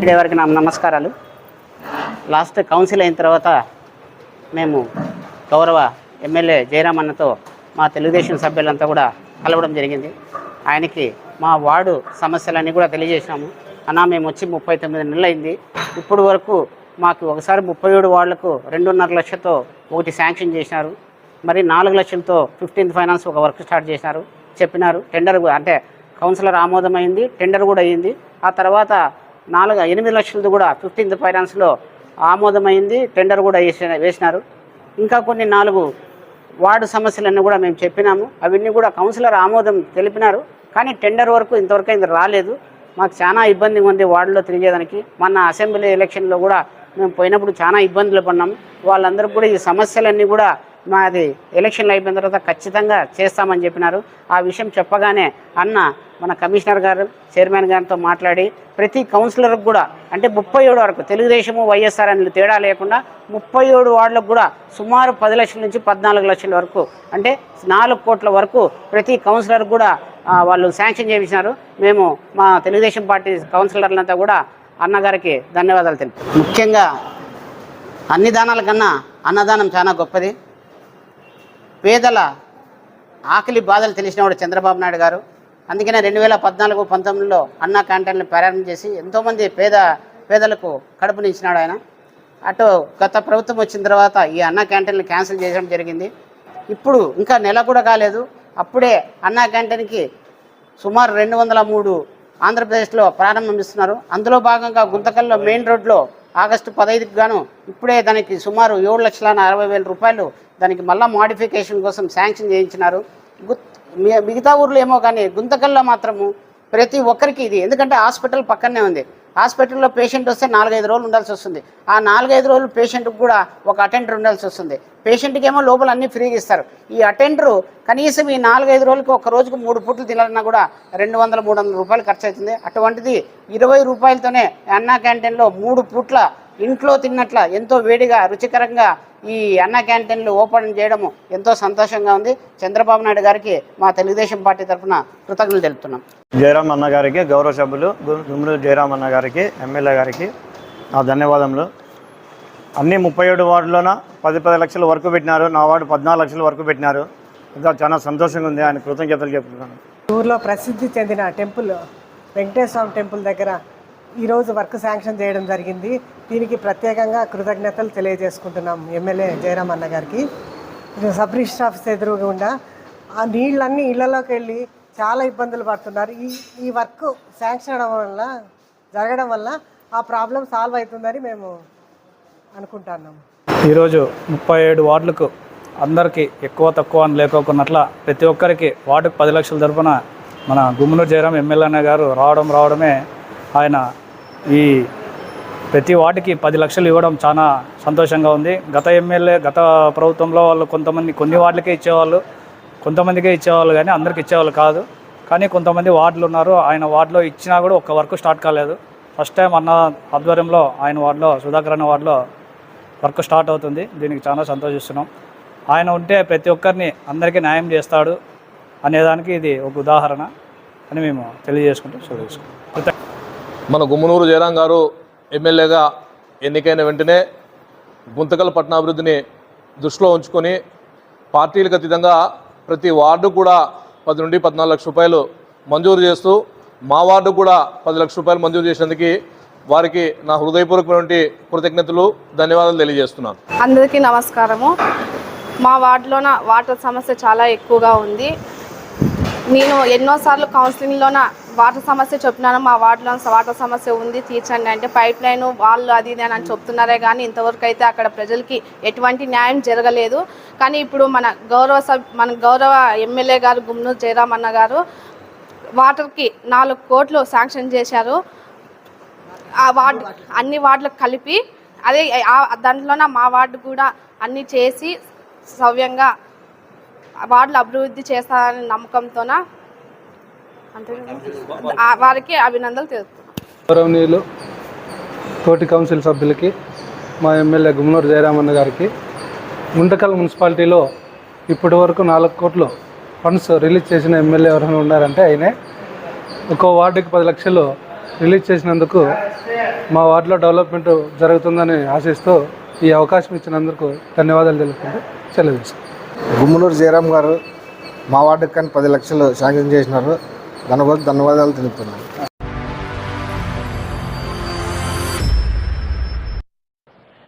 Media వారికి నా నమస్కారాలు. లాస్ట్ కౌన్సిల్ అయిన తర్వాత మేము గౌరవ ఎమ్మెల్యే జయరామ్ అన్నతో మా తెలుగుదేశం సభ్యులంతా కూడా కలవడం జరిగింది. ఆయనకి మా వార్డు సమస్యలన్నీ కూడా తెలియజేసినాము. అన్న మేము వచ్చి 39 నెలలు అయింది. ఇప్పుడు వరకు మాకు ఒకసారి 37 వార్డులకు 2.5 లక్షలతో ఒకటి శాంక్షన్ చేసినారు. మరి 4 లక్షలతో 15th ఫైనాన్స్ ఒక వర్క్ స్టార్ట్ చేసినారు చెప్పినారు. టెండర్ అంటే కౌన్సిలర్ ఆమోదమైంది, టెండర్ కూడా అయ్యింది. ఆ తర్వాత 8 లక్షలది కూడా 15th ఫైనాన్స్లో ఆమోదమైంది, టెండర్ కూడా వేసినారు. ఇంకా కొన్ని 4 వార్డు సమస్యలన్నీ కూడా మేము చెప్పినాము. అవన్నీ కూడా కౌన్సిలర్ ఆమోదం తెలిపినారు. కానీ టెండర్ వరకు ఇంతవరకు ఇది రాలేదు. మాకు చాలా ఇబ్బందిగా ఉంది వార్డులో తిరిగేదానికి. మొన్న అసెంబ్లీ ఎలక్షన్లో కూడా మేము పోయినప్పుడు చాలా ఇబ్బందులు పడినాము. వాళ్ళందరూ కూడా ఈ సమస్యలన్నీ కూడా మాది ఎలక్షన్లు అయిపోయిన తర్వాత ఖచ్చితంగా చేస్తామని చెప్పినారు. ఆ విషయం చెప్పగానే అన్న మన కమిషనర్ గారు చైర్మన్ గారితో మాట్లాడి ప్రతి కౌన్సిలర్కి కూడా అంటే 37 వరకు తెలుగుదేశము వైఎస్ఆర్ అని తేడా లేకుండా 37 వార్డులకు కూడా సుమారు 10 లక్షల నుంచి 14 లక్షల వరకు అంటే 4 కోట్ల వరకు ప్రతి కౌన్సిలర్ కూడా వాళ్ళు శాంక్షన్ చేయించినారు. మేము మా తెలుగుదేశం పార్టీ కౌన్సిలర్లంతా కూడా అన్నగారికి ధన్యవాదాలు తెలుపు. ముఖ్యంగా అన్ని దానాల కన్నా అన్నదానం చాలా గొప్పది. పేదల ఆకలి బాధలు తెలిసినవాడు చంద్రబాబు నాయుడు గారు. అందుకనే 2014-19లో అన్నా క్యాంటీన్లు ప్రారంభం చేసి ఎంతోమంది పేదలకు కడుపునిచ్చినాడు ఆయన. అటు గత ప్రభుత్వం వచ్చిన తర్వాత ఈ అన్నా క్యాంటీన్లు క్యాన్సిల్ చేయడం జరిగింది. ఇప్పుడు ఇంకా నెల కూడా కాలేదు, అప్పుడే అన్నా క్యాంటీన్కి సుమారు 203 ఆంధ్రప్రదేశ్లో ప్రారంభిస్తున్నారు. అందులో భాగంగా గుంతకల్లో మెయిన్ రోడ్లో ఆగస్టు 15కి గాను ఇప్పుడే దానికి సుమారు 7,60,000 రూపాయలు దానికి మళ్ళీ మోడిఫికేషన్ కోసం శాంక్షన్ చేయించినారు. మిగతా ఊర్లో ఏమో కానీ గుంతకల్లో మాత్రము ప్రతి ఒక్కరికి ఇది, ఎందుకంటే హాస్పిటల్ పక్కనే ఉంది. హాస్పిటల్లో పేషెంట్ వస్తే 4-5 రోజులు ఉండాల్సి వస్తుంది. ఆ 4-5 రోజులు పేషెంట్కి కూడా ఒక అటెండర్ ఉండాల్సి వస్తుంది. పేషెంట్కి ఏమో లోపల అన్నీ ఫ్రీగా ఇస్తారు. ఈ అటెండరు కనీసం ఈ 4-5 రోజులకు ఒక రోజుకు 3 పూటలు తినాలన్నా కూడా 200-300 రూపాయలు ఖర్చు అవుతుంది. అటువంటిది 20 రూపాయలతోనే అన్నా క్యాంటీన్లో 3 పూట్ల ఇంట్లో తిన్నట్ల ఎంతో వేడిగా రుచికరంగా ఈ అన్నా క్యాంటీన్లు ఓపెన్ చేయడము ఎంతో సంతోషంగా ఉంది. చంద్రబాబు నాయుడు గారికి మా తెలుగుదేశం పార్టీ తరఫున కృతజ్ఞతలు తెలుపుతున్నాం. జయరామ్ అన్న గారికి, గౌరవ సభ్యులు గుమ్మనూరు జయరామ్ అన్న గారికి, ఎమ్మెల్యే గారికి నా ధన్యవాదములు. అన్ని 37 వార్డులోన 10 లక్షల వరకు పెట్టినారు. నా వార్డు 14 లక్షల వరకు పెట్టినారు. ఇంకా చాలా సంతోషంగా ఉంది. ఆయన కృతజ్ఞతలు చెప్తున్నాను. ఊర్లో ప్రసిద్ధి చెందిన టెంపుల్ వెంకటేశ్వర స్వామి టెంపుల్ దగ్గర ఈరోజు వర్క్ శాంక్షన్ చేయడం జరిగింది. దీనికి ప్రత్యేకంగా కృతజ్ఞతలు తెలియజేసుకుంటున్నాం ఎమ్మెల్యే జయరామ్ అన్న గారికి. సబ్ రిజిస్టర్ ఆఫీస్ ఎదురుగుండా ఆ నీళ్ళన్నీ ఇళ్లలోకి వెళ్ళి చాలా ఇబ్బందులు పడుతున్నారు. ఈ వర్క్ శాంక్షన్ జరగడం వల్ల ఆ ప్రాబ్లం సాల్వ్ అవుతుందని మేము అనుకుంటున్నాం. ఈరోజు 37 వార్డులకు అందరికీ ఎక్కువ తక్కువ అని లేకోకున్నట్ల ప్రతి ఒక్కరికి వార్డుకు 10 లక్షల తరపున మన గుమ్మనూరు జయరామ్ ఎమ్మెల్యే గారు రావడమే ఆయన ఈ ప్రతి వార్డుకి 10 లక్షలు ఇవ్వడం చాలా సంతోషంగా ఉంది. గత ప్రభుత్వంలో వాళ్ళు కొన్ని వార్డులకే ఇచ్చేవాళ్ళు, కొంతమందికే ఇచ్చేవాళ్ళు, కానీ అందరికి ఇచ్చేవాళ్ళు కాదు. కానీ కొంతమంది వార్డులు ఉన్నారు, ఆయన వార్డులో ఇచ్చినా కూడా ఒక్క వర్క్ స్టార్ట్ కాలేదు. ఫస్ట్ టైం అన్న ఆధ్వర్యంలో ఆయన వార్డులో, సుధాకర్ అన్న వార్డులో వర్క్ స్టార్ట్ అవుతుంది. దీనికి చాలా సంతోషిస్తున్నాం. ఆయన ఉంటే ప్రతి ఒక్కరిని అందరికీ న్యాయం చేస్తాడు అనేదానికి ఇది ఒక ఉదాహరణ అని మేము తెలియజేసుకుంటాం. మన గుమ్మనూరు జయరాం గారు ఎమ్మెల్యేగా ఎన్నికైన వెంటనే గుంతకల్ పట్టణాభివృద్ధిని దృష్టిలో ఉంచుకొని పార్టీలకు అతీతంగా ప్రతి వార్డు కూడా 10 నుండి 14 లక్షల రూపాయలు మంజూరు చేస్తూ మా వార్డు కూడా 10 లక్షల రూపాయలు మంజూరు చేసినందుకు వారికి నా హృదయపూర్వకమైనటువంటి కృతజ్ఞతలు, ధన్యవాదాలు తెలియజేస్తున్నాను. అందరికీ నమస్కారము. మా వార్డులోన వాటర్ సమస్య చాలా ఎక్కువగా ఉంది. నేను ఎన్నోసార్లు కౌన్సిలింగ్లోన వాటర్ సమస్య చెప్పినాను. మా వార్డులో వాటర్ సమస్య ఉంది, తీర్చండి అంటే పైప్ లైన్ వాళ్ళు అది ఇది అని చెప్తున్నారే కానీ ఇంతవరకు అయితే అక్కడ ప్రజలకి ఎటువంటి న్యాయం జరగలేదు. కానీ ఇప్పుడు మన గౌరవ ఎమ్మెల్యే గారు గుమ్మనూరు జయరామ్ అన్న గారు వాటర్కి 4 కోట్లు శాంక్షన్ చేశారు. ఆ వార్డు అన్ని వార్డులకు కలిపి అదే దాంట్లోన మా వార్డు కూడా అన్నీ చేసి సవ్యంగా వార్డులు అభివృద్ధి చేస్తారనే నమ్మకంతోన వారికి అభినందనలు తెలుపుతున్నాం. గౌరవనీయులు తోటి కౌన్సిల్ సభ్యులకి, మా ఎమ్మెల్యే గుమ్మనూరు జయరామన్న గారికి, గుంతకల్ మున్సిపాలిటీలో ఇప్పటి వరకు 4 కోట్లు ఫండ్స్ రిలీజ్ చేసిన ఎమ్మెల్యే ఎవరైనా ఉన్నారంటే ఆయనే. ఒక్కో వార్డుకి 10 లక్షలు రిలీజ్ చేసినందుకు మా వార్డులో డెవలప్మెంట్ జరుగుతుందని ఆశిస్తూ ఈ అవకాశం ఇచ్చినందుకు ధన్యవాదాలు తెలుపుకుంటూ సెలవు. గుమ్మనూరు జయరామ్ గారు మా వార్డుకి కానీ 10 లక్షలు శాంక్షన్ చేసినారు. దాని కోసం ధన్యవాదాలు తెలుపుతున్నాను.